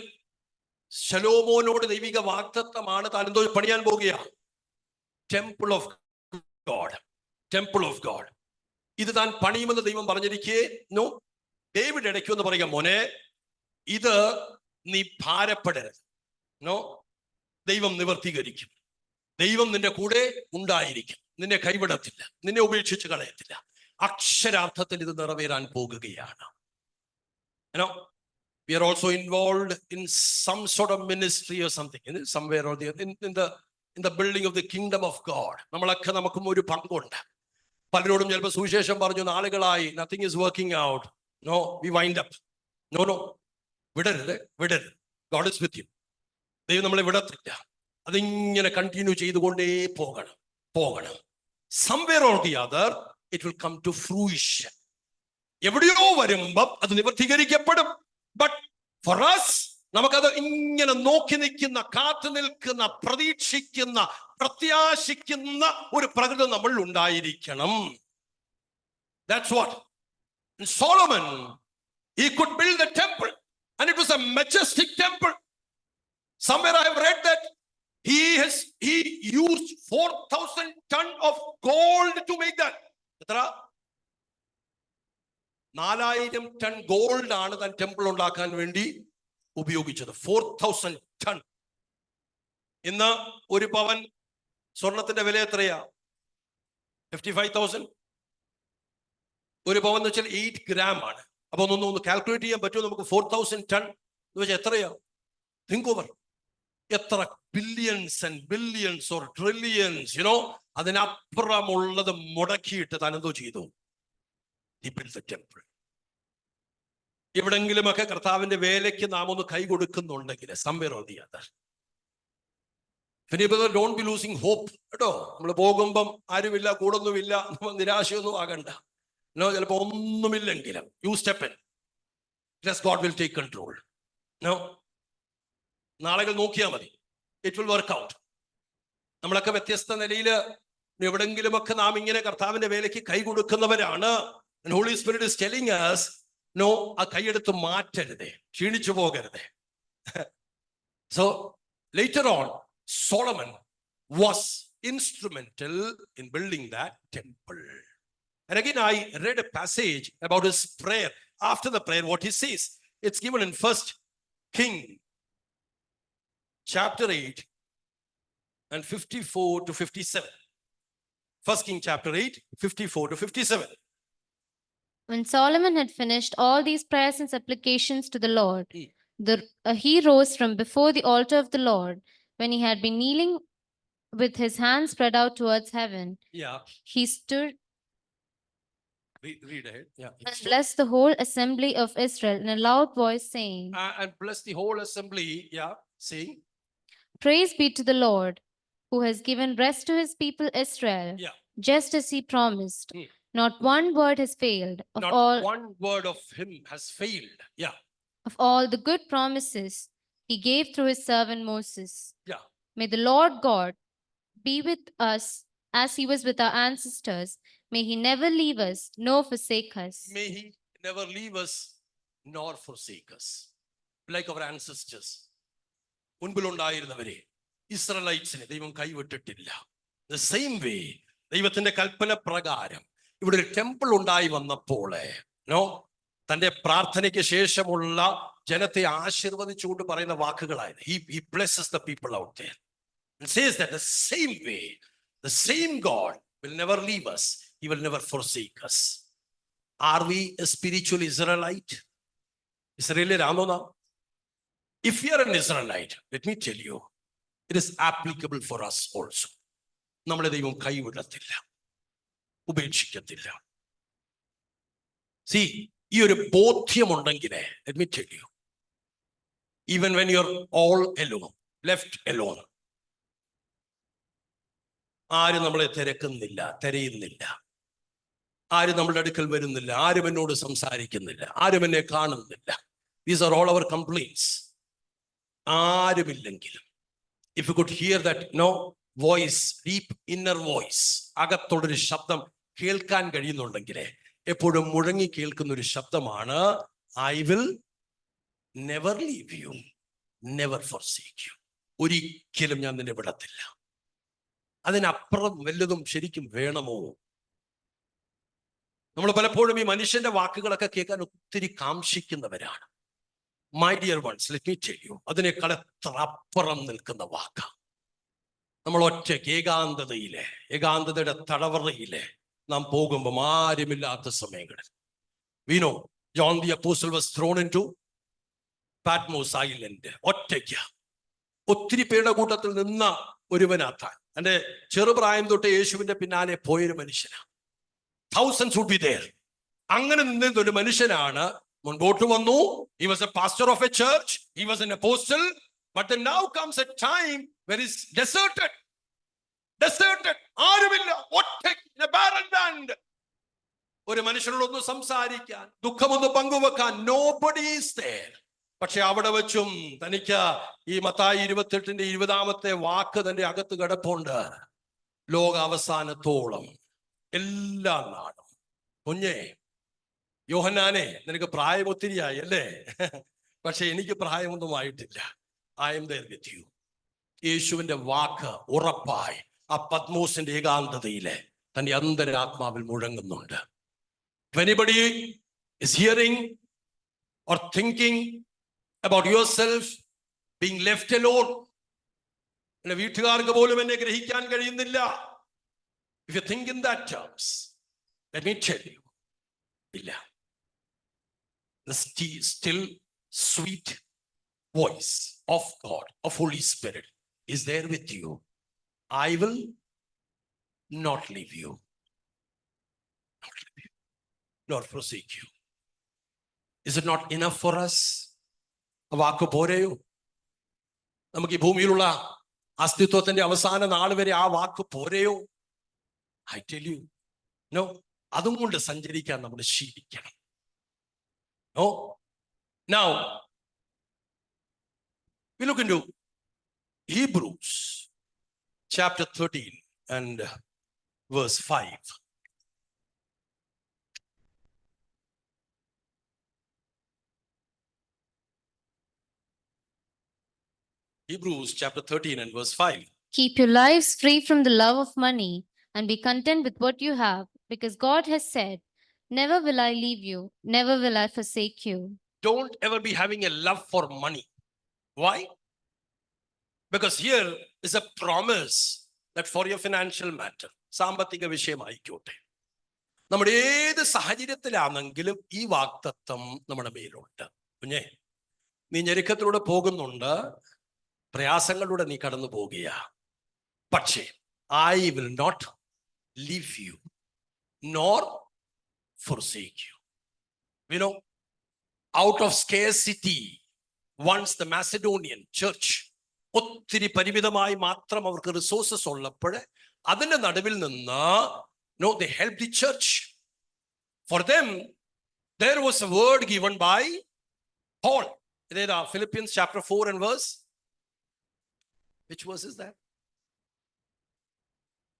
ശലോമോനോട് ദൈവിക വാഗ്ദത്തമാണ് താൻ എന്തോ പണിയാൻ പോകുകയാ. Temple of god, temple of god. ഇത് താൻ പണിയുമെന്ന് ദൈവം പറഞ്ഞിരിക്കേ. നോ, ഡേവിഡ് ഇടയ്ക്ക് എന്ന് പറയുക, മോനെ ഇത് നീ ഭാരപ്പെടരുത്. നോ, ദൈവം നിവർത്തീകരിക്കും. ദൈവം നിന്റെ കൂടെ ഉണ്ടായിരിക്കും, നിന്നെ കൈവിടത്തില്ല, നിന്നെ ഉപേക്ഷിച്ച് കളയത്തില്ല. അക്ഷരാർത്ഥത്തിൽ ഇത് നിറവേറാൻ പോകുകയാണ്. We are also involved in some sort of ministry or something, somewhere or the in the building of the kingdom of God. നമ്മളൊക്കെ നമുക്കും ഒരു പങ്കുണ്ട്. പലരോടും ചിലപ്പോൾ സുവിശേഷം പറഞ്ഞു നാളുകളായി, nothing is working out. No, we wind up. No, വിടരുത്. God is with you. ദൈവം നമ്മളെ വിടത്തില്ല. അതിങ്ങനെ കണ്ടിന്യൂ ചെയ്തുകൊണ്ടേ പോകണം. Somewhere or the other, it will come to fruition. എവിടെയോ വരുമ്പം അത് നിവർത്തീകരിക്കപ്പെടും. But for us, നമുക്കത് ഇങ്ങനെ നോക്കി നിൽക്കുന്ന, കാത്തു നിൽക്കുന്ന, പ്രതീക്ഷിക്കുന്ന, പ്രത്യാശിക്കുന്ന ഒരു പ്രകൃതി നമ്മൾ ഉണ്ടായിരിക്കണം. That's what. And Solomon, he could build a temple, and it was a majestic temple. Somewhere I have read that he used 4,000 tons of gold to make that. എത്ര? 4,000 ടൺ ഗോൾഡ് ആണ് താൻ ടെമ്പിൾ ഉണ്ടാക്കാൻ വേണ്ടി ഉപയോഗിച്ചത്. 4,000 ton. ഇന്ന് ഒരു പവൻ സ്വർണത്തിന്റെ വില എത്രയാ? 55,000. ഒരു പവൻ എന്ന് വെച്ചാൽ 8 ഗ്രാം ആണ്. അപ്പൊ ഒന്ന് കാൽക്കുലേറ്റ് ചെയ്യാൻ പറ്റുമോ നമുക്ക്? 4,000 ടൺ എന്ന് വെച്ചാൽ എത്രയാ? Think over. എത്ര billions and billions or trillions, അതിനപ്പുറമുള്ളത് മുടക്കിയിട്ട് താൻ എന്തോ ചെയ്തു? He built the temple. എവിടെങ്കിലുമൊക്കെ കർത്താവിന്റെ വേലയ്ക്ക് നാം ഒന്ന് കൈ കൊടുക്കുന്നുണ്ടെങ്കിൽ, somewhere or the other, don't be losing hope. കേട്ടോ, നമ്മൾ പോകുമ്പം ആരുമില്ല, കൂടൊന്നുമില്ല, നിരാശയൊന്നും ആകണ്ട. ചിലപ്പോ ഒന്നുമില്ലെങ്കിലും you step in. Just God will take control. നാളുകൾ നോക്കിയാൽ മതി. It will work out. നമ്മളൊക്കെ വ്യത്യസ്ത നിലയിൽ എവിടെങ്കിലുമൊക്കെ നാം ഇങ്ങനെ കർത്താവിന്റെ വേലയ്ക്ക് കൈ കൊടുക്കുന്നവരാണ്. And Holy Spirit is telling us, no, ആ കൈയെടുത്ത് മാറ്റരുതേ, ക്ഷീണിച്ചു പോകരുതേ. So later on, Solomon was instrumental in building that temple. And again, I read a passage about his prayer. After the prayer, what he says, it's given in 1 King chapter 8 and 54 to 57. 1 King chapter 8, 54 to 57. When Solomon had finished all these prayers and supplications to the Lord, He rose from before the altar of the Lord when he had been kneeling with his hands spread out towards heaven. Yeah, He stood read ahead. Yeah. and blessed the whole assembly of Israel in a loud voice, saying, And bless the whole assembly. Yeah, saying, Praise be to the Lord, who has given rest to his people Israel, yeah, just as he promised. Hmm. Not one word has failed not one word of him has failed. Yeah, of all the good promises he gave through his servant Moses. yeah. May the Lord God be with us as he was with our ancestors. May he never leave us nor forsake us. May he never leave us nor forsake us. Like our ancestors. മുൻപിലുണ്ടായിരുന്നവരെ ഇസ്രായേൽസിനെ ദൈവം കൈവിട്ടിട്ടില്ല. The same way ദൈവത്തിന്റെ കൽപ്പന പ്രകാരം ഇവിടെ ഒരു temple ഉണ്ടായി വന്നപ്പോൾ തന്റെ പ്രാർത്ഥനയ്ക്ക് ശേഷമുള്ള ജനത്തെ ആശീർവദിച്ചുകൊണ്ട് പറയുന്ന വാക്കുകളായിരുന്നു. He blesses the people out there and says that the same way, the same God will never leave us. He will never forsake us. Are we a spiritual Israelite? ഇസ്രായേലിയരാണോ നാം? If we are an Israelite, let me tell you, it is applicable for us also. നമ്മളെ ദൈവം കൈവിടത്തില്ല, ഉപേക്ഷിക്കത്തില്ല. See, ഈ ഒരു ബോധ്യമുണ്ടെങ്കിൽ, let me tell you, even when you're all alone, left alone, ആരും നമ്മളെ തിരയുന്നില്ല, ആരും നമ്മുടെ അടുക്കൽ വരുന്നില്ല, ആരും എന്നോട് സംസാരിക്കുന്നില്ല, ആരും എന്നെ കാണുന്നില്ല. These are all our complaints. ആരുമില്ലെങ്കിലും, if you could hear that voice, deep inner voice, അകത്തോടൊരു ശബ്ദം കേൾക്കാൻ കഴിയുന്നുണ്ടെങ്കിൽ, എപ്പോഴും മുഴങ്ങി കേൾക്കുന്ന ഒരു ശബ്ദമാണ്, I will never leave you, never forsake you. ഒരിക്കലും ഞാൻ നിന്നെ വിടത്തില്ല. അതിനപ്പുറം വല്ലതും ശരിക്കും വേണമോ? നമ്മൾ പലപ്പോഴും ഈ മനുഷ്യന്റെ വാക്കുകളൊക്കെ കേൾക്കാൻ ഒത്തിരി കാംക്ഷിക്കുന്നവരാണ്. My dear ones, let me tell you, അതിനേക്കാൾ എത്ര അപ്പുറം നിൽക്കുന്ന വാക്ക. നമ്മൾ ഒറ്റയ്ക്ക് ഏകാന്തതയുടെ തടവറയിലെ നാം പോകുമ്പോൾ ആരുമില്ലാത്ത സമയങ്ങളിൽ, we know John the Apostle was thrown into Patmos Island. ഒറ്റയ്ക്ക് ഒത്തിരി പേരുടെ കൂട്ടത്തിൽ നിന്ന ഒരുവനാത്താൻ, എൻ്റെ ചെറുപ്രായം തൊട്ട് യേശുവിന്റെ പിന്നാലെ പോയൊരു മനുഷ്യനാണ്. Thousands would be there. അങ്ങനെ നിന്ന ഒരു മനുഷ്യനാണ് മുൻപോട്ട് വന്നു. He was a pastor of a church, he was an apostle, but then now comes a time where it's deserted. ആരുമില്ല, ഒറ്റയ്ക്ക്, in a barren land. ഒരു മനുഷ്യനോടൊന്ന് സംസാരിക്കാൻ, ദുഃഖമൊന്ന് പങ്കുവെക്കാൻ, nobody is there. പക്ഷെ അവിടെ വെച്ചും തനിക്ക് ഈ മത്തായി 28:20 വാക്ക് തന്റെ അകത്ത് കിടപ്പുണ്ട്. ലോക അവസാനത്തോളം എല്ലാ നാടും. കുഞ്ഞേ, യോഹന്നാനെ, നിനക്ക് പ്രായം ഒത്തിരിയായി അല്ലേ? പക്ഷെ എനിക്ക് പ്രായമൊന്നും ആയിട്ടില്ല. I am there with you. യേശുവിന്റെ വാക്ക് ഉറപ്പായി ആ പത്മോസിന്റെ ഏകാന്തതയിലെ തന്റെ അന്തരാത്മാവിൽ മുഴങ്ങുന്നുണ്ട്. If anybody is hearing or thinking about yourself being left alone, എന്റെ വീട്ടുകാർക്ക് പോലും എന്നെ ഗ്രഹിക്കാൻ കഴിയുന്നില്ല, if you think in that terms, let me tell you, ഇല്ല. The still sweet voice of God, of Holy Spirit is there with you. I will not leave you, nor forsake you. Is it not enough for us? ആ വാക്ക് പോരെയോ? നമുക്ക് ഈ ഭൂമിയിലുള്ള അസ്തിത്വത്തിന്റെ അവസാന നാൾ വരെ ആ വാക്ക് പോരെയോ? I tell you, no. അതും കൊണ്ട് സഞ്ചരിക്കാൻ നമ്മൾ ശീലിക്കണം. No. Now, we look into Hebrews chapter 13 and verse 5. Hebrews chapter 13 and verse 5. Keep your lives free from the love of money and be content with what you have, because God has said, never will I leave you, never will I forsake you. Don't ever be having a love for money. Why? Because here is a promise that for your financial matter, സാമ്പത്തിക വിഷയമായിക്കോട്ടെ, നമ്മുടെ ഏത് സാഹചര്യത്തിലാണെങ്കിലും ഈ വാഗ്ദത്തം നമ്മുടെ മേലുണ്ട്. കുഞ്ഞേ, നീ ഞെരുക്കത്തിലൂടെ പോകുന്നുണ്ട്, പ്രയാസങ്ങളിലൂടെ നീ കടന്നു പോകുക. പക്ഷേ I will not leave you nor forsake you. You know, out of scarcity, once the Macedonian church, ഒത്തിരി പരിമിതമായി മാത്രം അവർക്ക് റിസോഴ്സസ് ഉള്ളപ്പോൾ അതിന്റെ നടുവിൽ നിന്ന് they helped the church. For them there was a word given by Paul. ഇതേതാ? Philippians chapter 4 and verse, which verse is that?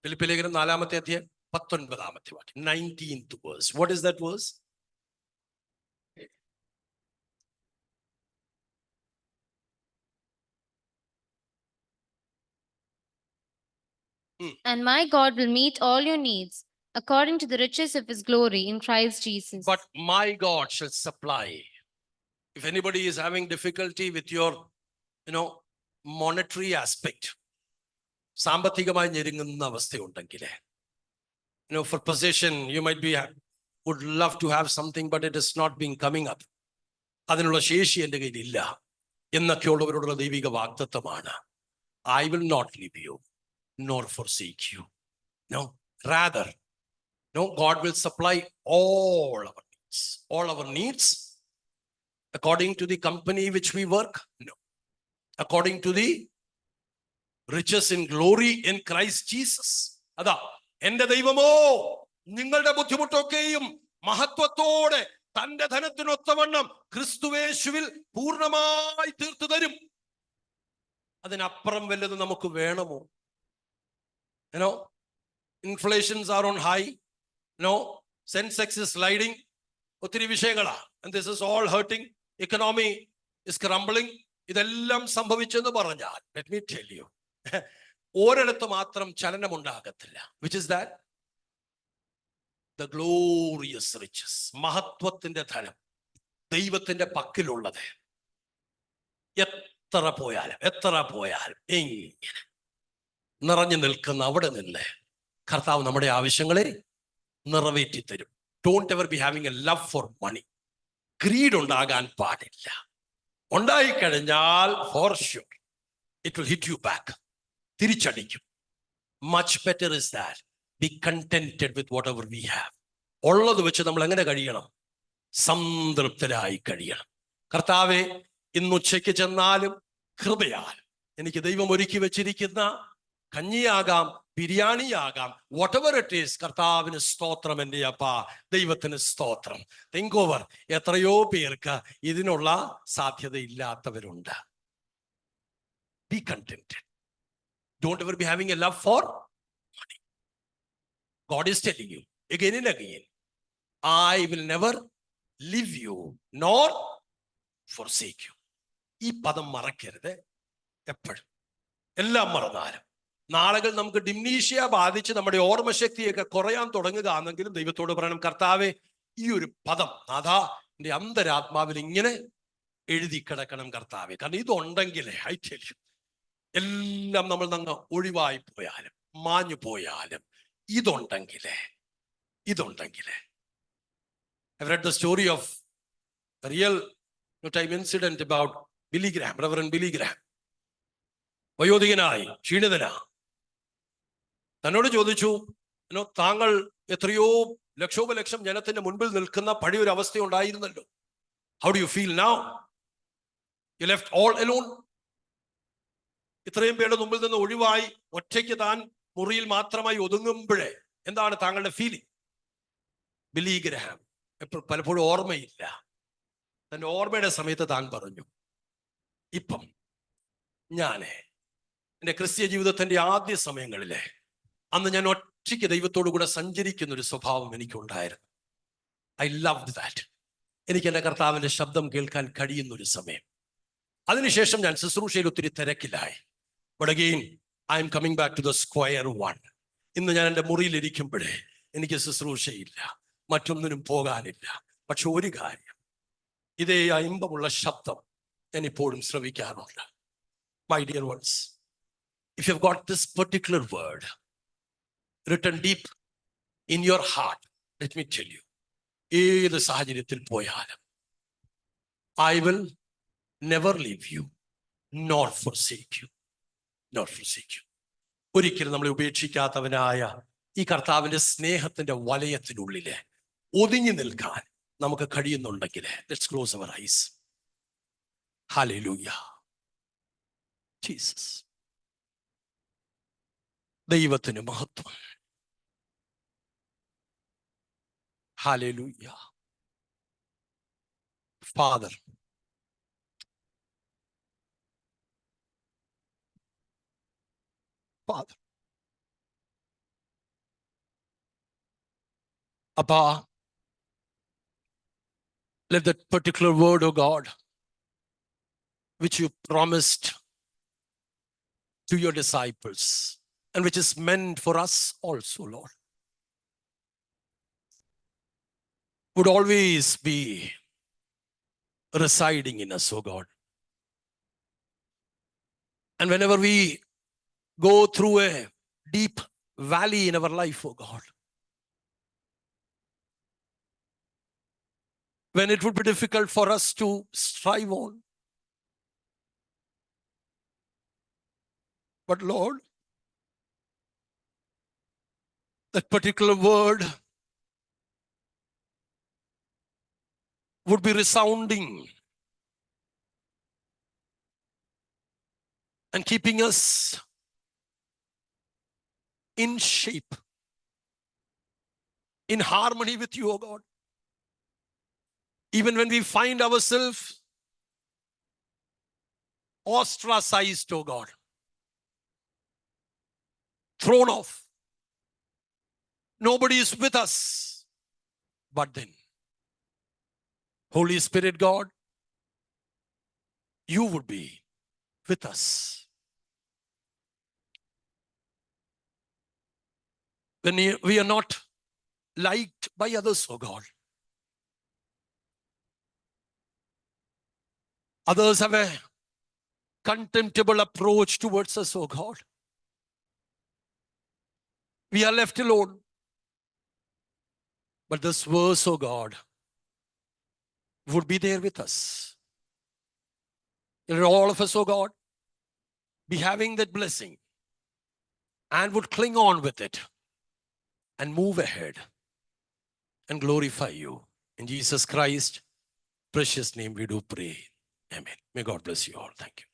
Philippi ലേഖനം 4-ാമത്തെ അധ്യായം 19-ാമത്തെ വാക്യം, 19th verse. What is that verse? And my God will meet all your needs according to the riches of his glory in Christ Jesus. But my God shall supply. If anybody is having difficulty with your, monetary aspect, സാമ്പത്തികമായി ഞെരുങ്ങുന്ന അവസ്ഥയുണ്ടെങ്കിൽ, for possession, you might be would love to have something, but it is not being coming up. അതിനുള്ള ശേഷി എൻ്റെ കയ്യിൽ ഇല്ല എന്നൊക്കെയുള്ളവരോടുള്ള ദൈവിക വാഗ്ദത്തമാണ്. I will not leave you nor forsake you. No, rather, God will supply all our needs according to the company which we work. No, according to the riches in glory in Christ Jesus. അതാ എന്റെ ദൈവമോ നിങ്ങളുടെ ബുദ്ധിമുട്ടൊക്കെയും മഹത്വത്തോടെ തന്റെ ധനത്തിനൊത്തവണ്ണം ക്രിസ്തുവേശുവിൽ പൂർണ്ണമായി തീർത്തു തരും. അതിനപ്പുറം വല്ലത് നമുക്ക് വേണമോ? Inflations are on high. Sensex is sliding. ഒത്തിരി വിഷയങ്ങളാ. And this is all hurting. Economy is crumbling. ഇതെല്ലാം സംഭവിച്ചെന്ന് പറഞ്ഞാൽ, let me tell you, ഒരിടത്ത് മാത്രം ചലനമുണ്ടാകത്തില്ല. Which is that? The glorious riches. മഹത്വത്തിന്റെ ധനം ദൈവത്തിന്റെ പക്കലുള്ളത് എത്ര പോയാലും ഇങ്ങനെ നിറഞ്ഞു നിൽക്കുന്ന അവിടെ നിന്ന് കർത്താവ് നമ്മുടെ ആവശ്യങ്ങളെ നിറവേറ്റി തരും. Don't ever be having a love for money. Greed ഉണ്ടാകാൻ പാടില്ല. ഉണ്ടായിക്കഴിഞ്ഞാൽ for sure it will hit you back. തിരിച്ചടിക്കും. Much better is that be contented with whatever we have. ഉള്ളത് വെച്ച് നമ്മൾ എങ്ങനെ കഴിയണം? സംതൃപ്തരായി കഴിയണം. കർത്താവേ, ഇന്നുച്ചയ്ക്ക് ചെന്നാലും കൃപയാൽ എനിക്ക് ദൈവം ഒരുക്കി വെച്ചിരിക്കുന്ന കഞ്ഞിയാകാം, ബിരിയാണിയാകാം, whatever it is, കർത്താവിന് സ്തോത്രം എൻ്റെ അപ്പാ, ദൈവത്തിന് സ്തോത്രം. Think over, എത്രയോ പേർക്ക് ഇതിനുള്ള സാധ്യതയില്ലാത്തവരുണ്ട്. Be contented. Don't ever be having a love for money. God is telling you again and again, I will never leave you nor forsake you. ഈ പദം മറക്കരുത് എപ്പോഴും. എല്ലാം മറന്നാലും നാളുകൾ നമുക്ക് ഡിംനീഷ്യ ബാധിച്ച് നമ്മുടെ ഓർമ്മശക്തിയൊക്കെ കുറയാൻ തുടങ്ങുകയാണെങ്കിലും ദൈവത്തോട് പറയണം, കർത്താവെ, ഈ ഒരു പദം നാഥാ എൻ്റെ അന്തരാത്മാവിൽ ഇങ്ങനെ എഴുതി കിടക്കണം കർത്താവെ. കാരണം ഇതുണ്ടെങ്കിലേ ഐ ടെൽ യു, എല്ലാം നമ്മൾ അങ്ങ് ഒഴിവായി പോയാലും മാഞ്ഞു പോയാലും ഇതുണ്ടെങ്കിലേ I've read the story of a real time incident about Billy Graham, Reverend Billy Graham. വയോധികനായി ക്ഷീണിതനാ. തന്നോട് ചോദിച്ചു, താങ്കൾ എത്രയോ ലക്ഷോപലക്ഷം ജനത്തിന്റെ മുൻപിൽ നിൽക്കുന്ന പഴയൊരു അവസ്ഥ ഉണ്ടായിരുന്നല്ലോ. How do you feel now? You left all alone. ഇത്രയും പേരുടെ മുമ്പിൽ നിന്ന് ഒഴിവായി ഒറ്റയ്ക്ക് താൻ മുറിയിൽ മാത്രമായി ഒതുങ്ങുമ്പോഴേ എന്താണ് താങ്കളുടെ ഫീലിംഗ്? ബില്ലി ഗ്രഹാം പലപ്പോഴും ഓർമ്മയില്ല. തന്റെ ഓർമ്മയുടെ സമയത്ത് താൻ പറഞ്ഞു, ഇപ്പം ഞാന് എൻ്റെ ക്രിസ്തീയ ജീവിതത്തിന്റെ ആദ്യ സമയങ്ങളിലെ അന്ന് ഞാൻ ഒറ്റയ്ക്ക് ദൈവത്തോടു കൂടെ സഞ്ചരിക്കുന്ന ഒരു സ്വഭാവം എനിക്കുണ്ടായിരുന്നു. I loved that. എനിക്ക് എൻ്റെ കർത്താവിന്റെ ശബ്ദം കേൾക്കാൻ കഴിയുന്ന ഒരു സമയം. അതിനുശേഷം ഞാൻ ശുശ്രൂഷയിൽ ഒത്തിരി തിരക്കിലായി. But again, I am coming back to the square one. ഇന്ന് ഞാൻ എൻ്റെ മുറിയിലിരിക്കുമ്പോഴേ എനിക്ക് ശുശ്രൂഷയില്ല, മറ്റൊന്നിനും പോകാനില്ല. പക്ഷെ ഒരു കാര്യം, ഇതേ ഇമ്പമുള്ള ശബ്ദം ഞാൻ ഇപ്പോഴും ശ്രവിക്കാറുണ്ട്. My dear ones, if you've got this particular word written deep in your heart, let me tell you, ഏത് സാഹചര്യത്തിൽ പോയാലും I will never leave you, nor forsake you, nor forsake you. ഒരിക്കലും നമ്മളെ ഉപേക്ഷിക്കാത്തവനായ ഈ കർത്താവിന്റെ സ്നേഹത്തിന്റെ വലയത്തിനുള്ളില് ഒതുങ്ങി നിൽക്കാൻ നമുക്ക് കഴിയുന്നുണ്ടെങ്കിൽ let's close our eyes. Hallelujah. Jesus. ദൈവത്തിന് മഹത്വം. Hallelujah. Father, Father, Abba, let that particular word, oh God, which you promised to your disciples and which is meant for us also, Lord, would always be residing in us, oh God. And whenever we go through a deep valley in our life, oh God, when it would be difficult for us to strive on, but Lord, that particular word would be resounding and keeping us in shape, in harmony with you, oh God. Even when we find ourselves ostracized, oh God, thrown off, nobody is with us, but then, Holy Spirit God, you would be with us. When we are not liked by others, oh God, others have a contemptible approach towards us, oh God, we are left alone. But this verse, oh God, would be there with us. And all of us, oh God, be having that blessing and would cling on with it and move ahead and glorify you. In Jesus Christ, precious name we do pray. Amen. May God bless you all. Thank you.